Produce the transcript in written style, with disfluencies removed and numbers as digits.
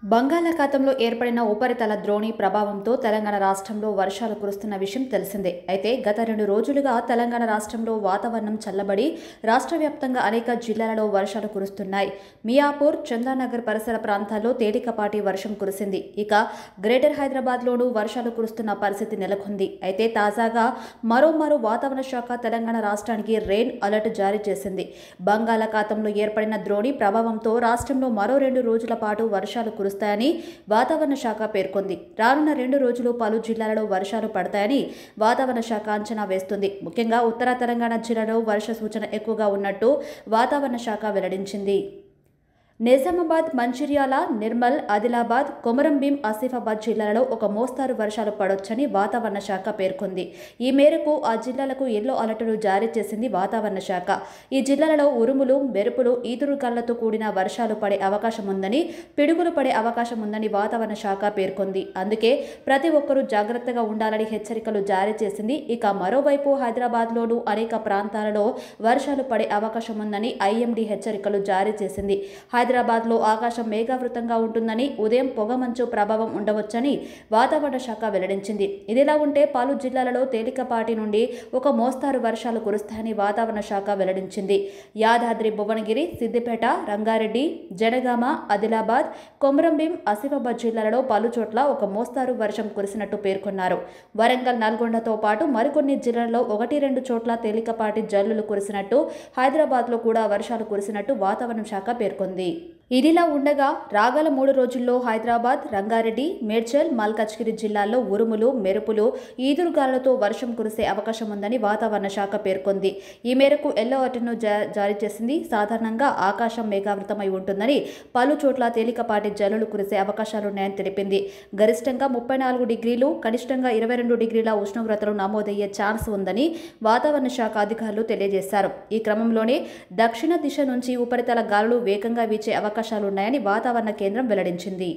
బంగాళాఖాతంలో ఏర్పడిన ఉపరితల ద్రోణి ప్రభావంతో తెలంగాణ రాష్ట్రంలో వర్షాలు కురుస్తున్న విషయం తెలిసిందే. అయితే గత 2 రోజులుగా తెలంగాణ రాష్ట్రంలో వాతావరణం చల్లబడి రాష్ట్ర వ్యాప్తంగా అనేక జిల్లాలలో వర్షాలు కురుస్తున్నాయి. మియాపూర్, చందానగర్ పరిసర ప్రాంతాల్లో తేలికపాటి వర్షం కురిసింది. ఇక గ్రేటర్ హైదరాబాద్లోనూ వర్షాలు కురుస్తున్న పరిస్థితి నెలకొంది. అయితే తాజాగా మరోమారు వాతావరణ శాఖ తెలంగాణ రాష్ట్రానికి రెయిన్ అలర్ట్ జారీ చేసింది. బంగాళాఖాతంలో ఏర్పడిన ద్రోణి ప్రభావంతో రాష్ట్రంలో మరో 2 రోజుల పాటు వర్షాలు కురుస్తాయని వాతావరణ శాఖ పేర్కొంది. రానున్న 2 రోజులు పలు జిల్లాలలో వర్షాలు పడతాయని వాతావరణ శాఖ అంచనా వేస్తుంది. ముఖ్యంగా ఉత్తర తెలంగాణ జిల్లాలో వర్ష సూచన ఎక్కువగా ఉన్నట్టు వాతావరణ శాఖ వెల్లడించింది. నిజామాబాద్, మంచిర్యాల, నిర్మల్, ఆదిలాబాద్, కొమరంభీం, ఆసిఫాబాద్ జిల్లాలలో ఒక మోస్తారు వర్షాలు పడొచ్చని వాతావరణ శాఖ పేర్కొంది. ఈ మేరకు ఆ జిల్లాలకు ఎల్లో అలర్టులు జారీ చేసింది వాతావరణ శాఖ. ఈ జిల్లాలలో ఉరుములు, మెరుపులు, ఈదురుగాలులతో కూడిన వర్షాలు పడే అవకాశం ఉందని, పిడుగులు పడే అవకాశం ఉందని వాతావరణ శాఖ పేర్కొంది. అందుకే ప్రతి ఒక్కరూ జాగ్రత్తగా ఉండాలని హెచ్చరికలు జారీ చేసింది. ఇక మరోవైపు హైదరాబాద్లోనూ అనేక ప్రాంతాలలో వర్షాలు పడే అవకాశం ఉందని ఐఎండీ హెచ్చరికలు జారీ చేసింది. హైదరాబాద్లో ఆకాశం మేఘావృతంగా ఉంటుందని, ఉదయం పొగమంచు ప్రభావం ఉండవచ్చని వాతావరణ శాఖ వెల్లడించింది. ఇదిలా ఉంటే పలు జిల్లాలలో తేలికపాటి నుండి ఒక మోస్తారు వర్షాలు కురుస్తాయని వాతావరణ శాఖ వెల్లడించింది. యాదాద్రి, భువనగిరి, సిద్దిపేట, రంగారెడ్డి, జనగామ, ఆదిలాబాద్, కొమరంభీం, ఆసిఫాబాద్ జిల్లాలలో పలు చోట్ల ఒక మోస్తారు వర్షం కురిసినట్టు పేర్కొన్నారు. వరంగల్, నల్గొండతో పాటు మరికొన్ని జిల్లాల్లో 1-2 చోట్ల తేలికపాటి జల్లులు కురిసినట్టు, హైదరాబాద్లో కూడా వర్షాలు కురిసినట్టు వాతావరణ శాఖ పేర్కొంది. ఇదిలా ఉండగా రాగల 3 రోజుల్లో హైదరాబాద్, రంగారెడ్డి, మేడ్చల్, మల్కాజ్గిరి జిల్లాల్లో ఉరుములు, మెరుపులు, ఈదురుగాలులతో వర్షం కురిసే అవకాశం ఉందని వాతావరణ శాఖ పేర్కొంది. ఈ మేరకు ఎల్లో అలర్ట్ను జారీ చేసింది. సాధారణంగా ఆకాశం మేఘావృతమై ఉంటుందని, పలు చోట్ల తేలికపాటి జల్లులు కురిసే అవకాశాలున్నాయని తెలిపింది. గరిష్టంగా 34 డిగ్రీలు, కనిష్టంగా 22 డిగ్రీల ఉష్ణోగ్రతలు నమోదయ్యే ఛాన్స్ ఉందని వాతావరణ శాఖ అధికారులు తెలియజేశారు. ఈ క్రమంలోనే దక్షిణ దిశ నుంచి ఉపరితల గాలులు వేగంగా వీచే అవకాశాలున్నాయని వాతావరణ కేంద్రం వెల్లడించింది.